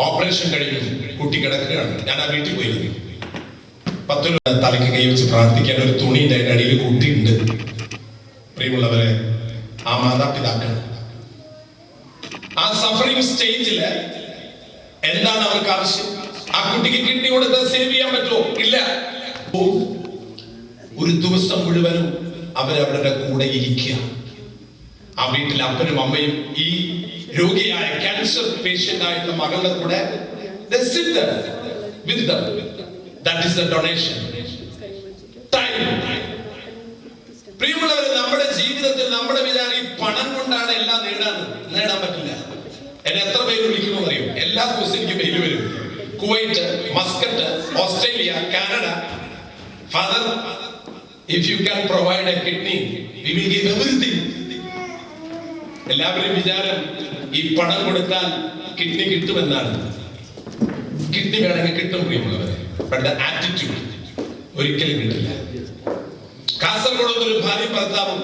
Operation കഴിഞ്ഞു, കുട്ടി കിടക്കുകയാണ്. ഞാൻ ആ വീട്ടിൽ പോയി. 10 തലയ്ക്ക് കൈ വെച്ച് പ്രാർത്ഥിക്കാൻ ഒരു തുണിയുടെ അടിയിൽ കുട്ടിയുണ്ട്. പ്രിയമുള്ളവരെ, ആ മാതാപിതാക്കൾ ആ സഫറിംഗ് സ്റ്റേജില് എന്താണ് അവർക്ക് ആവശ്യം? ആ കുട്ടിക്ക് കിഡ്നി കൊടുത്ത് സേവ് ചെയ്യാൻ പറ്റുമോ? ഇല്ല. ഒരു ദിവസം മുഴുവനും അവരവരുടെ കൂടെ ഇരിക്കുക. ആ വീട്ടിൽ അപ്പനും അമ്മയും ഈ രോഗിയായ ക്യാൻസർ പേഷ്യന്റ് ആയിട്ടുള്ള മകളുടെ കൂടെ പ്രിയമുള്ളവരെ, നമ്മുടെ ജീവിതത്തിൽ നമ്മുടെ വിചാരം ഈ പണം കൊണ്ടാണ് എല്ലാം നേടാൻ പറ്റില്ല. എന്നെ എത്ര പേര് വിളിക്കുമോ അറിയും? എല്ലാ ദിവസവും എനിക്ക് മെയിൽ വരും. Kuwait, Muscat, Australia, Canada. Father, if you can provide a kidney, we will give everything. എല്ലാവരും വിചാരം ഈ പണം കൊടുത്താൽ കിഡ്നി കിട്ടുമെന്നാണ്. കിഡ്നി വേണമെങ്കിൽ കിട്ടും പ്രിയമുള്ളവരെ, but the attitude ഒരിക്കലും കിട്ടില്ല. കാസർഗോഡ് ഒരു ഭാര്യ ഭർത്താവും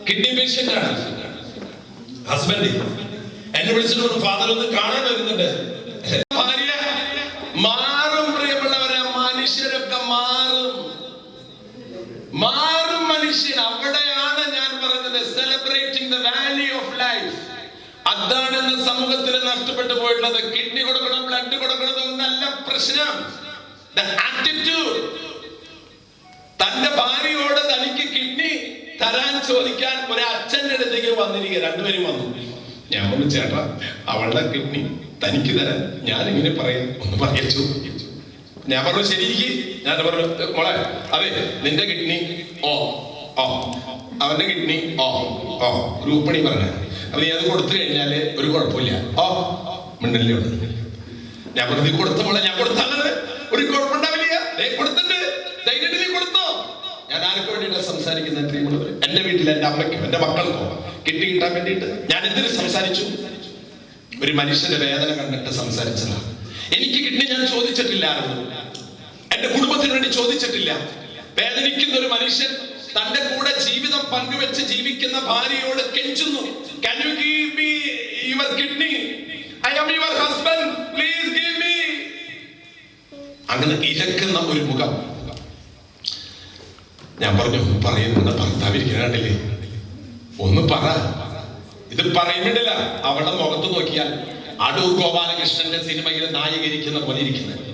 കിഡ്നി പേഷ്യന്റ് ആണ്. ഹസ്ബൻഡ് എന്നെ വിളിച്ചിട്ട് ഫാദർ ഒന്ന് കാണാൻ വരുന്നുണ്ട്. ഭാര്യ മാറും പ്രിയമുള്ളവരെ, മനുഷ്യരൊക്കെ മാറും മനുഷ്യൻ. അവിടെയാണ് ഞാൻ പറഞ്ഞത് celebrating the value of life. അതാണ് ഇന്ന് സമൂഹത്തിൽ നഷ്ടപ്പെട്ടു പോയിട്ടുള്ളത്. കിഡ്നി കൊടുക്കണം, ബ്ലഡ് കൊടുക്കണം എന്നല്ല പ്രശ്നം. The attitude. തന്റെ ഭാര്യയോട് തനിക്ക് കിഡ്നി തരാൻ ചോദിക്കാൻ ഒരു അച്ഛന്റെ അടുത്തേക്ക് വന്നിരിക്കുക. രണ്ടുപേരും വന്നു. ഞാൻ പറഞ്ഞു, ചേട്ടാ അവളുടെ കിഡ്നി തനിക്ക് തരാൻ ഞാൻ ഇങ്ങനെ പറയാം, ഒന്ന് പറയച്ചു. ഞാൻ പറഞ്ഞു ശരിക്ക്. ഞാൻ പറഞ്ഞു, മോളെ അതെ നിന്റെ കിഡ്നി അവന്റെ കിഡ്നി ഗ്രൂപ്പണി പറഞ്ഞ അപ്പൊ നീ അത് കൊടുത്തു കഴിഞ്ഞാല് ഒരു കുഴപ്പമില്ല. മിണ്ടല്ലേ ഉണ്ട്. ഞാൻ പറഞ്ഞു കൊടുത്ത മോളെ, ഞാൻ കൊടുത്താലത് ഒരു കുഴപ്പമുണ്ടാവില്ല. കൊടുത്തിട്ട് ധൈര്യത്തിൽ നീ കൊടുത്തോ. ഞാൻ ആർക്ക് വേണ്ടിയിട്ടാണ് സംസാരിക്കുന്നത്? എന്റെ വീട്ടിൽ എന്റെ അമ്മയ്ക്കും എന്റെ മക്കൾക്കോ കിഡ്നി കിട്ടാൻ വേണ്ടിയിട്ട് ഞാൻ എന്തിനു സംസാരിച്ചു? ഒരു മനുഷ്യന്റെ വേദന കണ്ടിട്ട് സംസാരിച്ചതാണ്. എനിക്ക് കിഡ്നി ഞാൻ ചോദിച്ചിട്ടില്ലായിരുന്നു, എന്റെ കുടുംബത്തിന് വേണ്ടി ചോദിച്ചിട്ടില്ല. വേദനിക്കുന്ന ഒരു മനുഷ്യൻ തന്റെ കൂടെ ജീവിതം പങ്കുവെച്ച് ജീവിക്കുന്ന ഭാര്യയോട് കെഞ്ചുന്നു, can you give me your kidney? I am your husband, please give me. അങ്ങനെ ഇരക്കുന്ന ഒരു മുഖം. ഞാൻ പറഞ്ഞു, പറയുന്നുണ്ട് ഭർത്താവിരിക്കാണ്ടില്ലേ, ഒന്ന് പറ. ഇത് പറയുന്നില്ല. അവളുടെ മുഖത്ത് നോക്കിയാൽ അടൂർ ഗോപാലകൃഷ്ണന്റെ സിനിമയിൽ നായികരിക്കുന്ന പോലെ ഇരിക്കുന്നത്.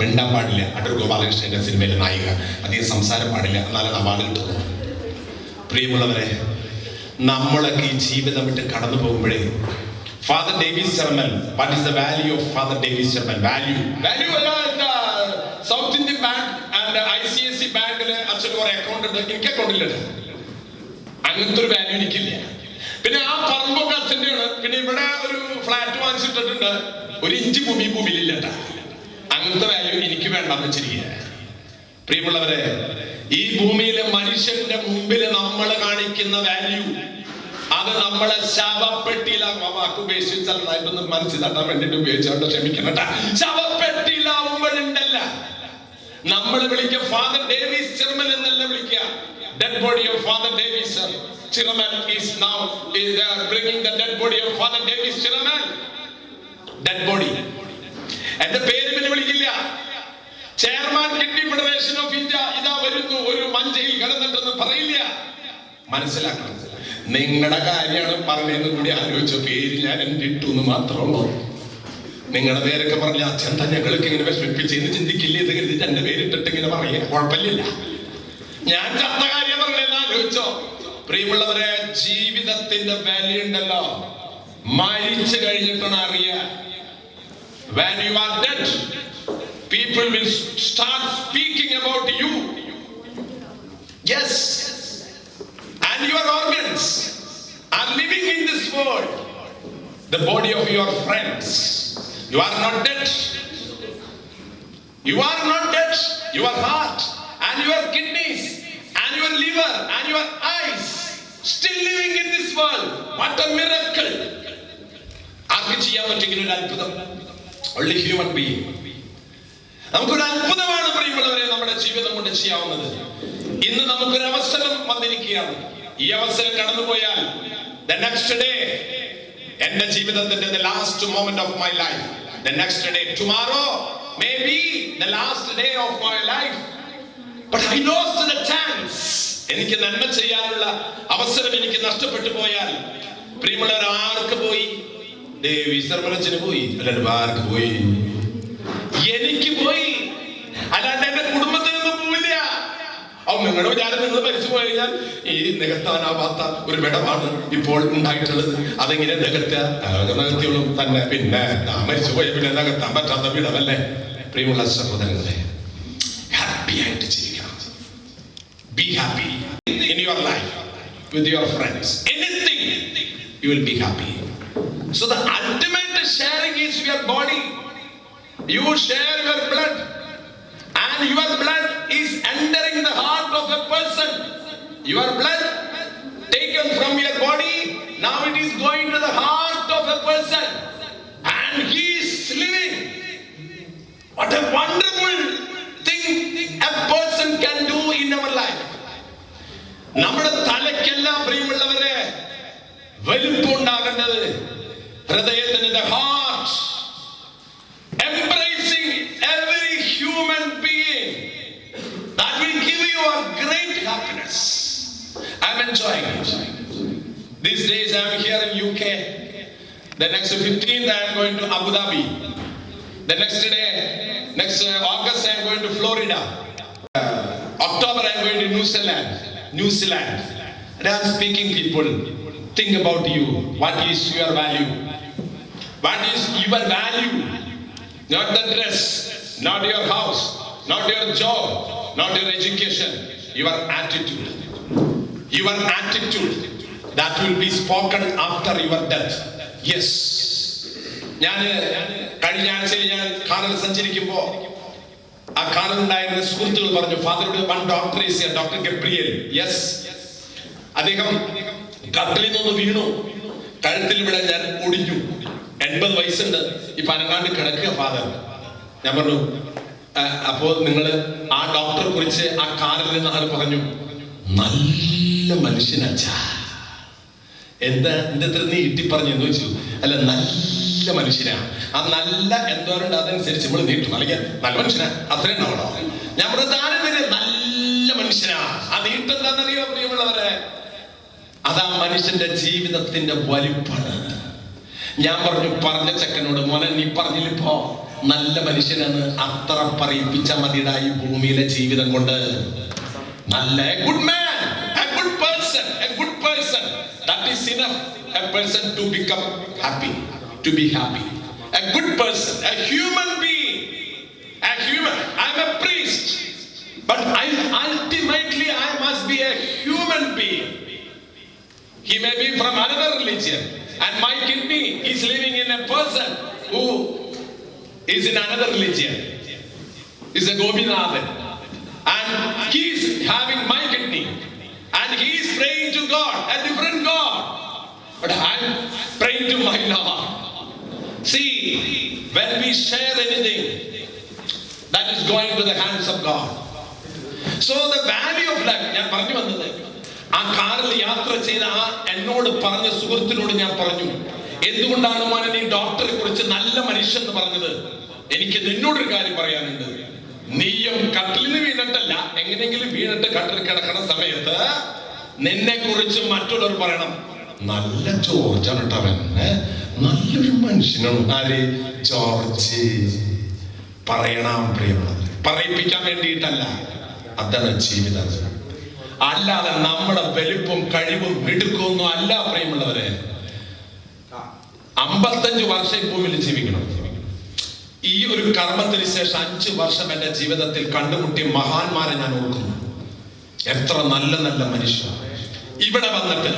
മിണ്ടാൻ പാടില്ല. അടൂർ ഗോപാലകൃഷ്ണന്റെ സിനിമയിലെ നായിക അധികം സംസാരം പാടില്ല, എന്നാലും അവാർഡ് കിട്ടുന്നു. പ്രിയമുള്ളവരെ, നമ്മളൊക്കെ ഈ ജീവിതം വിട്ട് കടന്നു പോകുമ്പോഴേ father Davis Chirammel, what is the value of father Davis Chirammel? Value South Indian bank and ICICI ബാങ്കില് അച്ഛൻ കുറെ അക്കൗണ്ട് ഉണ്ട്. എനിക്ക് അക്കൗണ്ട് ഇല്ല. അങ്ങനത്തെ ഒരു വാല്യൂ എനിക്കില്ല. പിന്നെ ആ പറമ്പൊക്കെ അച്ഛൻ്റെയാണ്. പിന്നെ ഇവിടെ ഒരു ഫ്ലാറ്റ് വാങ്ങിച്ചിട്ടുണ്ട്. 1 ഇഞ്ച് ഭൂമിയിലില്ല. അങ്ങനത്തെ വാല്യൂ എനിക്ക് വേണ്ടെന്ന് വെച്ചിരിക്കുക. പ്രിയമുള്ളവരെ, ഈ ഭൂമിയിലെ മനുഷ്യന്റെ മുമ്പിൽ നമ്മൾ കാണിക്കുന്ന വാല്യൂ അത് നമ്മളെ ശവപ്പെട്ടിയിലാകും. ഉപേക്ഷിച്ചൊന്ന് മനസ്സിൽ തട്ടാൻ വേണ്ടിട്ട് ഉപയോഗിച്ചോണ്ട് ക്ഷമിക്കണം. ശവപ്പെട്ടിയിലാവുമ്പോഴുണ്ടല്ല നമ്മൾ വിളിക്കുക ഫാദർ ഡേവിസ് ചെർമൻ എന്നല്ല വിളിക്കുക. Dead body of Father Davis Chiraman is now bringing the dead body of Father Davis Chiraman. Dead body. എന്റെ പേര് പിന്നെ വിളിക്കില്ല. Chairman kidney federation of India ഇതാ വരുന്നു, ഒരു മഞ്ചയിൽ കിടന്നിട്ടെന്ന് പറയില്ല. മനസ്സിലാക്കണം. നിങ്ങളുടെ കാര്യമാണ് പറഞ്ഞതെന്ന് കൂടി ആലോചിച്ച പേര് ഞാൻ എന്റെ ഇട്ടു എന്ന് മാത്രമുള്ളൂ. നിങ്ങളുടെ പേരൊക്കെ പറഞ്ഞ അച്ഛൻ ഞങ്ങൾക്ക് ഇങ്ങനെ വിഷമിപ്പിച്ചെന്ന് ചിന്തിക്കില്ലേ എന്ന് കരുതിട്ട് എന്റെ പേരിട്ടിട്ട് ഇങ്ങനെ പറയാ കുഴപ്പമില്ല. ഞാൻ ചത്ത കാര്യം പറഞ്ഞെന്ന് ആലോചിച്ചോ? പ്രിയമുള്ളവരെ, ജീവിതത്തിന്റെ വാല്യൂ ഉണ്ടല്ലോ മരിച്ചു കഴിഞ്ഞിട്ടാണ് അറിയാ. When you are dead, people will start speaking about you. Yes, and your organs are living in this world. The body of your friends. You are not dead. You are not dead. Your heart and your kidneys and your liver and your eyes still living in this world. What a miracle. ആർക്ക് ചെയ്യാൻ പറ്റുന്ന ഒരു അത്ഭുതം. Only human being. നമുക്കൊരു അത്ഭുതമാണ് പ്രിയമുള്ളവരെ നമ്മുടെ ജീവിതം കൊണ്ട് ചെയ്യാവുന്നത്. ഇന്ന് നമുക്കൊരു അവസരം വന്നിരിക്കുകയാണ്. ഈ അവസരം കടന്നുപോയാൽ the next day എന്റെ ജീവിതത്തിന്റെ the last moment of my life, the next day, tomorrow may be the last day of my life, but I lost the chance. എനിക്ക് നന്മ ചെയ്യാനുള്ള അവസരം എനിക്ക് നഷ്ടപ്പെട്ടു പോയാൽ, പ്രിയമുള്ളവർ, ആർക്ക് പോയി? ദേവി സർവലച്ചന് പോയി, അല്ലാണ്ട് ആർക്ക് പോയി? എനിക്ക് പോയി, അല്ലാണ്ട് എന്റെ കുടുംബത്തിനൊന്നും പോയില്ല. നിങ്ങളുടെ വിചാരം നിങ്ങൾ മരിച്ചു പോയി കഴിഞ്ഞാൽ ഈ നികത്താനാവാത്ത ഒരു വിടവാണ് ഇപ്പോൾ ഉണ്ടായിട്ടുള്ളത്, അതെങ്ങനെ നികത്തിയുള്ളൂ തന്നെ. പിന്നെ മരിച്ചു പോയ പിന്നെ നികത്താൻ പറ്റാത്ത വിടവല്ലേ? പ്രിയമുള്ള സഹോദരങ്ങളെ, ഹാപ്പി ആയിട്ട് ജീവിക്കണം. Be happy in your life with your friends. Anything you will be happy. So the ultimate sharing is your body. You share your blood. And your blood is entering the heart of a person. Your blood taken from your body, now it is going to the heart of a person, and he is living. What a wonderful thing a person can do in our life. നമ്മുടെ തലയ്ക്കെല്ലാം, പ്രിയമുള്ളവരെ, വലിപ്പമുണ്ടാകേണ്ടത് ഹൃദയത്തിന്, the heart, embracing every human being, that will give you a great happiness. I'm enjoying it. These days I'm here in UK. The next 15th I'm going to Abu Dhabi. The next August I'm going to Florida. October I'm going to New Zealand. And I'm speaking people, think about you. What is your value? What is your value? Not the dress, not your house, not your job, not your education. Your attitude. Your attitude that will be spoken after your death. Yes. കഴിഞ്ഞ ആഴ്ചയിൽ ഞാൻ കാറിൽ സഞ്ചരിക്കുമ്പോൾ ആ കാറിലുണ്ടായിരുന്ന സുഹൃത്തുക്കൾ പറഞ്ഞു, ഫാദറുടെ one doctor is here, doctor Gabriel. Yes. അദ്ദേഹം കട്ടിലിൽ നിന്ന് വീണു, കഴുത്തിൽ ഇവിടെ ഞാൻ ഒടിഞ്ഞു. 80 വയസ്സുണ്ട്, ഇപ്പൊ അനങ്ങാണ്ട് കിടക്കുക ഫാദർ. ഞാൻ പറഞ്ഞു, അപ്പോ നിങ്ങള് ആ ഡോക്ടറെ കുറിച്ച് ആ കാറിൽ നിന്ന് ആൾ പറഞ്ഞു, നല്ല മനുഷ്യനാച്ചാ. എന്താ എന്റെ അത്ര നീ ഇട്ടി പറഞ്ഞു എന്ന് വെച്ചു. അല്ല, നല്ല മനുഷ്യനാ. ആ നല്ല എന്തോരുണ്ട് അതനുസരിച്ച് നമ്മൾ നീട്ടും, അല്ലെങ്കിൽ നല്ല മനുഷ്യനാ അത്രയും ഉണ്ടാവണോ? ഞാൻ പറഞ്ഞു, താനെന്തിന് നല്ല മനുഷ്യനാ. ആ നീട്ടെന്താണെന്നറിയോ പ്രിയമുള്ളവരെ? അതാ മനുഷ്യന്റെ ജീവിതത്തിന്റെ വലിപ്പാണ്. ഞാൻ പറഞ്ഞ ചെക്കനോട്, മോനെ നീ പറഞ്ഞില്ലിപ്പോ നല്ല മനുഷ്യനാണ്, അത്ര പറയിപ്പിച്ച മതിയുടെ ഈ ഭൂമിയിലെ ജീവിതം കൊണ്ട്. നല്ല good man, a good person, that is enough a person to become happy, to be happy. A good person, a human being, I'm a priest, but ultimately I must be a human being. He may be from another religion, and my kidney is living in a person who is in another religion, is a Gobinathan, and he is having my kidney, and he is praying to God, a different God, but I am praying to my Lord. See, when we share anything, that is going to the hands of God. So the value of life, ഞാൻ പറഞ്ഞു വന്നത്, ആ കാറിൽ യാത്ര ചെയ്ത ആ എന്നോട് പറഞ്ഞ സുഹൃത്തിനോട് ഞാൻ പറഞ്ഞു, എന്തുകൊണ്ടാണ് മോനെ നീ ഡോക്ടറെ കുറിച്ച് നല്ല മനുഷ്യൻ എന്ന് പറഞ്ഞത്? എനിക്ക് നിന്നോടൊരു കാര്യം പറയാനുണ്ട്. നീയും കട്ടിലിൽ നിന്ന് വീണിട്ടല്ല, എങ്ങനെയെങ്കിലും വീണിട്ട് കട്ടിൽ കിടക്കുന്ന സമയത്ത് നിന്നെ കുറിച്ച് മറ്റുള്ളവർ പറയണം, നല്ല ജോർജാണ് കേട്ടവൻ, നല്ലൊരു മനുഷ്യനാണ്. ആര്? ജോർജ്. പറയണം പ്രിയമുള്ളത്, പറയിപ്പിക്കാൻ വേണ്ടിയിട്ടല്ല. അതാണ് ജീവിതം. അല്ലാതെ നമ്മുടെ വലിപ്പം കഴിവും മിടുക്കൊന്നും അല്ല പ്രിയമുള്ളവരെ. 55 വർഷം ഭൂമിയിൽ ജീവിക്കണം. ഈ ഒരു കർമ്മത്തിന് ശേഷം 5 വർഷം എന്റെ ജീവിതത്തിൽ കണ്ടുമുട്ടിയ മഹാന്മാരെ ഞാൻ ഓർക്കുന്നു. എത്ര നല്ല നല്ല മനുഷ്യർ. ഇവിടെ വന്നിട്ട്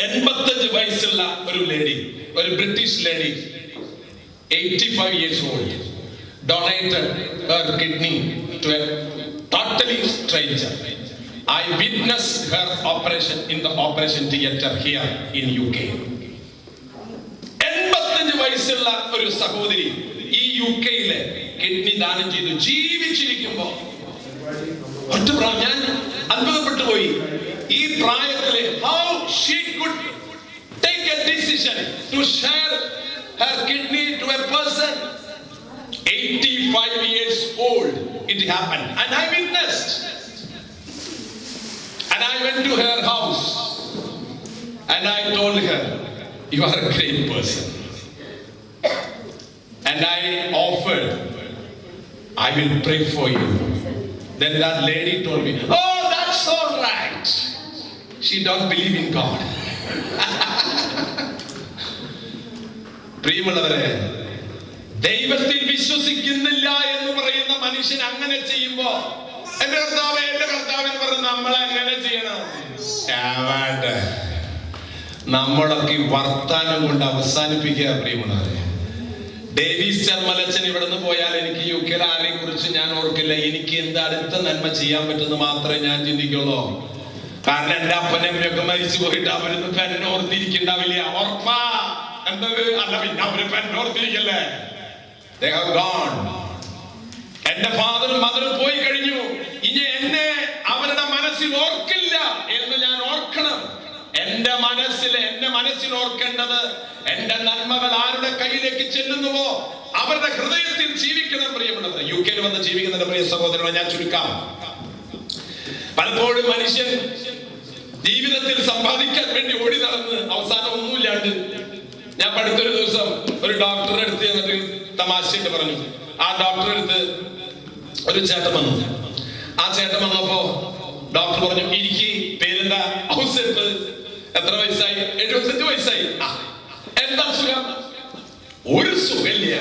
85 വയസ്സുള്ള ഒരു ലേഡി, ഒരു British lady, 85 years old, donated her kidney to a totally stranger. I witnessed her operation in the operation theater here in UK. 85 വയസ്സുള്ള ഒരു സഹോദരി ഈ യുകെയിലെ കിഡ്നി ദാനം ചെയ്തു ജീവിച്ചിരിക്കുമ്പോ ഞാൻ അത്ഭുതപ്പെട്ടു പോയി. ഈ പ്രായത്തില് how she could take take a decision to share her kidney to a person 85 years old. It happened and I witnessed. And I went to her house and I told her, you are a great person. And I offered, I will pray for you. Then that lady told me, oh, that's all right. She don't believe in God. പ്രിയമുള്ളവരെ, ദൈവത്തിൽ വിശ്വസിക്കുന്നില്ല എന്ന് പറയുന്ന മനുഷ്യൻ അങ്ങനെ ചെയ്യുമ്പോ എന്റെ കർത്താവ് എന്ന് പറഞ്ഞ നമ്മളെ എങ്ങനെ ചെയ്യണം? നമ്മളൊക്കെ വർത്താനം കൊണ്ട് അവസാനിപ്പിക്കുക. പ്രിയമുള്ളവരെ, ഡേവിസ് ചെർമലച്ചൻ ഇവിടുന്ന് പോയാൽ എനിക്ക് UK ആരെയും കുറിച്ച് ഞാൻ ഓർക്കില്ല. എനിക്ക് എന്ത് അടുത്ത നന്മ ചെയ്യാൻ പറ്റുന്ന മാത്രമേ ഞാൻ ചിന്തിക്കുള്ളൂ. കാരണം എന്റെ അപ്പനമ്മയൊക്കെ മരിച്ചു പോയിട്ട് അവരൊന്നും പെന്നോർത്തിരിക്കണ്ടാവില്ല. ഓർപ്പാ എന്തത്? അല്ല, പിന്നെ അവര് പെന്നോർത്തിരിക്കല്ലേ? They have gone. എന്റെ ഫാദറും മദറും പോയി കഴിഞ്ഞു. ഇനി എന്നെ അവരുടെ മനസ്സിൽ ഓർക്കില്ല എന്ന് ഞാൻ ഓർക്കണം. എന്റെ മനസ്സിൽ ഓർക്കേണ്ടത് എന്റെ നന്മകൾ ആരുടെ കയ്യിലേക്ക് ചെല്ലുന്നുവോ അവരുടെ ഹൃദയത്തിൽ ജീവിക്കണം. പ്രിയപ്പെട്ടത്, UK വന്ന് ജീവിക്കുന്ന പ്രിയ സഹോദരനെ ഞാൻ ചുരുക്കാം. പലപ്പോഴും മനുഷ്യൻ ജീവിതത്തിൽ സമ്പാദിക്കാൻ വേണ്ടി ഓടി നടന്ന് അവസാനം ഒന്നുമില്ലാണ്ട്. ഞാൻ പഠിത്തൊരു ദിവസം ഒരു ഡോക്ടറെ അടുത്ത് എന്നിട്ട് തമാശയായിട്ട് പറഞ്ഞു. ആ ഡോക്ടറെ അടുത്ത് ഒരു ചേട്ടൻ വന്നു. ആ ചേട്ടൻ വന്നപ്പോ ഡോക്ടർ പറഞ്ഞു, ഇരിക്ക്, പേരെന്താ? ഔസേപ്പ്. എത്ര വയസ്സായി? 75 വയസ്സായി. എന്താ അസുഖം? ഒരു സുഖമില്ല.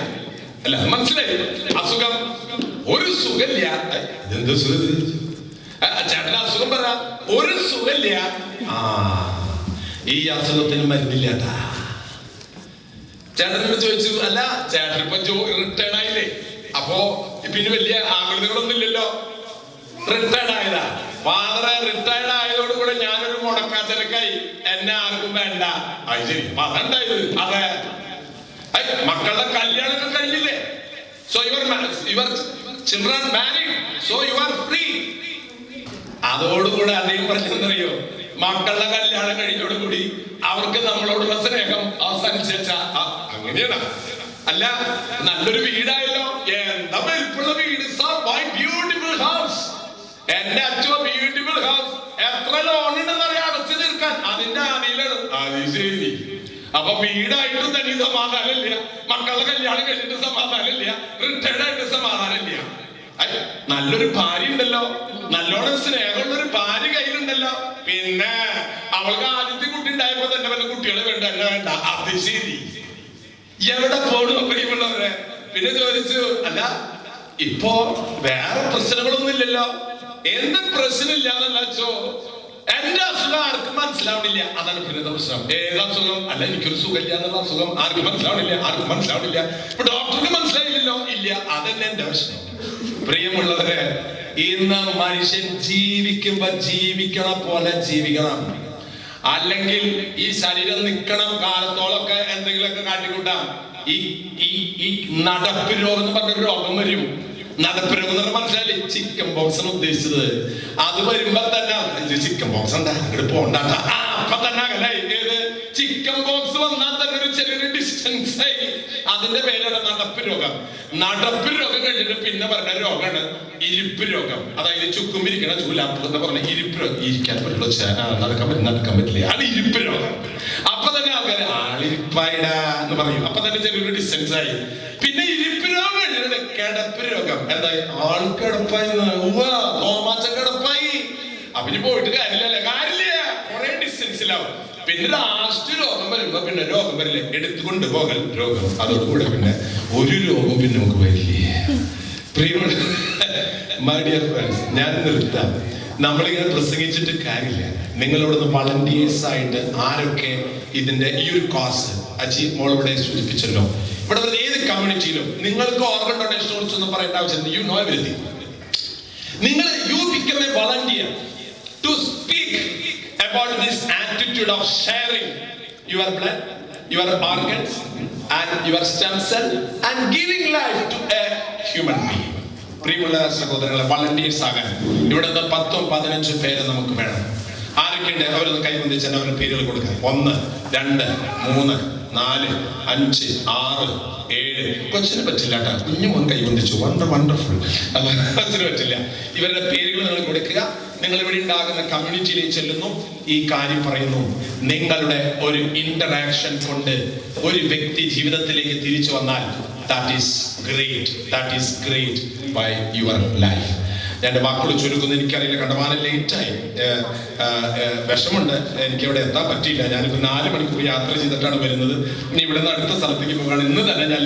അല്ല, മനസ്സിലായി? അസുഖം ഒരു സുഖമില്ല. ഇതെന്താ സുഖം? ചേട്ടൻ അസുഖം പറ. ഒരു സുഖമില്ല. ഈ അസുഖത്തിന് മരുന്നില്ലാട്ടാ. ചേട്ടനോട് ചോദിച്ചു, അല്ല ചേട്ടൻ ഇപ്പൊ റിട്ടയർഡ് ആയില്ലേ, അപ്പോ പിന്നെ വലിയ ആകൃതികളൊന്നും ഇല്ലല്ലോ. റിട്ടയർഡ് ആയതാ. ഫാദറെ റിട്ടയർഡ് ആയതോടുകൂടെ ഞാനൊരു മുടക്കാച്ചരക്കായി, എന്നെ ആർക്കും വേണ്ട. അത് ശരി, അതുണ്ടായത്. അതെ, മക്കളുടെ കല്യാണമൊക്കെ കഴിഞ്ഞില്ലേ? So your children married, so you are free. അതോടുകൂടെ അദ്ദേഹം പറഞ്ഞെന്നറിയോ, മക്കളുടെ കല്യാണം കഴിഞ്ഞോടുകൂടി അവർക്ക് നമ്മളോടുള്ള സ്നേഹം അവസാനിച്ച. അങ്ങനെയാണ്. അല്ല, നല്ലൊരു വീടായല്ലോ. എന്താ വലിപ്പുള്ള വീട്! Beautiful house. എന്റെ അച്ഛൻ ബ്യൂട്ടിഫുൾ ഹൗസ്. എത്ര ലോൺ ഉണ്ടെന്നറിയാം അടച്ചു തീർക്കാൻ. അതിന്റെ ആദിയിലാണ്. അത് ശരി. അപ്പൊ വീടായിട്ടും തന്നെ സമാധാനമില്ല, മക്കളുടെ കല്യാണം കഴിഞ്ഞിട്ട് സമാധാനമില്ല, റിട്ടയർഡ് ആയിട്ട് സമാധാനമില്ല. നല്ലൊരു ഭാര്യ ഉണ്ടല്ലോ, നല്ലോണം സ്നേഹമുള്ളൊരു ഭാര്യ കയ്യിലുണ്ടല്ലോ. പിന്നെ അവൾക്ക് ആദ്യത്തെ കുട്ടി ഉണ്ടായപ്പോ തന്നെ വല്ല കുട്ടികളെ വേണ്ട, എന്നെ വേണ്ട. അത് ശരി. എവിടെ പോണു പ്രിയമുള്ളവരെ? പിന്നെ ചോദിച്ചു, അല്ല ഇപ്പോ വേറെ പ്രശ്നങ്ങളൊന്നും ഇല്ലല്ലോ? എന്ത് പ്രശ്നമില്ലാന്നല്ല ചോ. എന്റെ അസുഖം ആർക്കും മനസ്സിലാവണില്ല. അതാണ് പിന്നെ പ്രശ്നം. ഏതസുഖം? അല്ല, എനിക്കൊരു സുഖമില്ല എന്നുള്ള അസുഖം ആർക്കും മനസ്സിലാവണില്ല. ഇപ്പൊ ഡോക്ടർക്ക് മനസ്സിലായില്ലല്ലോ. ഇല്ല, അതന്നെ എന്റെ പ്രശ്നം. പ്രിയമുള്ളവരെ, ഇന്ന് മനുഷ്യൻ ജീവിക്കുമ്പോ ജീവിക്കണ പോലെ ജീവിക്കണം. അല്ലെങ്കിൽ ഈ ശരീരം നിൽക്കണം കാലത്തോളൊക്കെ എന്തെങ്കിലുമൊക്കെ കാട്ടിക്കൂട്ടാം. ഈ നടപ്പ് രോഗം എന്ന് പറഞ്ഞൊരു രോഗം വരും. നടപ്പ് രോഗം എന്ന് പറഞ്ഞാൽ മനസ്സിലായില്ലേ? ചിക്കൻ ബോക്സ് ആണ് ഉദ്ദേശിച്ചത്. അത് വരുമ്പോ തന്നെ ചിക്കൻ ബോക്സ് ഉണ്ടാ, അങ്ങോട്ട് പോണ്ടാ. അപ്പൊ തന്നെ അകലെ ഏത് ചിക്കൻ ബോക്സ് വന്നാൽ തന്നെ ഒരു ചെറിയൊരു ഡിസ്റ്റൻസ് ആയി. അതിന്റെ പേരാണ് നടപ്പ് രോഗം. നടപ്പ് രോഗം കഴിഞ്ഞിട്ട് പിന്നെ പറഞ്ഞ രോഗമാണ് ഇരിപ്പ് രോഗം. അതായത് ചുക്കുമിരിക്കണ ചൂലാപ്പ് എന്ന് പറഞ്ഞ ഇരിപ്പ് രോഗം. ഇരിക്കാൻ പറ്റുള്ളൂ, നടക്കാൻ പറ്റില്ല. അത് ഇരിപ്പ് രോഗം. അപ്പൊ തന്നെ ആൾക്കാര് ആളിരിപ്പായിടാ എന്ന് പറയും. അപ്പൊ തന്നെ ചെറിയൊരു ഡിസ്റ്റൻസ് ആയി. പിന്നെ ഇരിപ്പ് രോഗം കഴിഞ്ഞിട്ട് കിടപ്പ് രോഗം. എന്തായി? ആൾക്കിടപ്പായി, തോമാച്ച കിടപ്പായി. അവന് പോയിട്ട് കാര്യമില്ലല്ലേ? കാര്യമില്ല, കുറെ ഡിസ്റ്റൻസിലാവും. പിന്നെ ലാസ്റ്റ് രോഗം വരുമ്പോ പിന്നെ രോഗം വരില്ലേ, എടുത്തുകൊണ്ട് പോകൽ രോഗം. അതോടുകൂടെ പിന്നെ ഒരു രോഗം പിന്നെ നമുക്ക് വരില്ലേ. പ്രിയമുള്ള മൈ ഡിയർ ഫ്രണ്ട്സ്, ഞാൻ നിർത്താം. നമ്മളിങ്ങനെ പ്രസംഗിച്ചിട്ട് കാര്യമില്ല. നിങ്ങളോടൊന്ന് വളണ്ടിയേഴ്സ് ആയിട്ട് ആരൊക്കെ ഇതിന്റെ ഈ ഒരു കോസ് അജി മോൾ ഇവിടെ സൂചിപ്പിച്ചല്ലോ. ഇവിടെ ഏത് കമ്മ്യൂണിറ്റിയിലും നിങ്ങൾക്ക് ഓർഗൻ ഡൊണേഷൻ കുറിച്ചൊന്നും പറയേണ്ട ആവശ്യമില്ല. You know everything. നിങ്ങൾ you become a volunteer to speak about this attitude of sharing your blood, your organs and your stem cell and giving life to a human being. പ്രിയമുള്ള സഹോദരങ്ങളെ, volunteers ആകാൻ ഇവിടെ 10-15 പേര് നമുക്ക് വേണം. ആരൊക്കെ ആരൊക്കെയുണ്ട് അവരൊന്ന് കൈബന്ധിച്ച് തന്നെ അവരുടെ പേരുകൾ കൊടുക്കാം. 1, 2, 3, 4, 5, 6, 7. കൊച്ചിന് പറ്റില്ല കേട്ടോ, കുഞ്ഞു മോൻ കൈബന്ധിച്ചു. വണ്ടർഫുൾ. കൊച്ചിന് പറ്റില്ല. ഇവരുടെ പേരുകൾ നിങ്ങൾ കൊടുക്കുക. നിങ്ങൾ ഇവിടെ ഉണ്ടാകുന്ന കമ്മ്യൂണിറ്റിയിലേക്ക് ചെല്ലുന്നു, ഈ കാര്യം പറയുന്നു. നിങ്ങളുടെ ഒരു ഇന്ററാക്ഷൻ കൊണ്ട് ഒരു വ്യക്തി ജീവിതത്തിലേക്ക് തിരിച്ചു വന്നാൽ that is great by your life. ഞാൻ വാക്കുകൾ ചുരുക്കുന്നു, എനിക്കറിയില്ല, കണ്ടമാനം ലേറ്റായി. വിഷമുണ്ട്, എനിക്ക് ഇവിടെ എത്താൻ പറ്റിയില്ല. ഞാനിപ്പോൾ 4 മണിക്കൂർ യാത്ര ചെയ്തിട്ടാണ് വരുന്നത്. ഇനി ഇവിടെ നിന്ന് അടുത്ത സ്ഥലത്തേക്ക് പോകാൻ ഇന്ന് തന്നെ ഞാൻ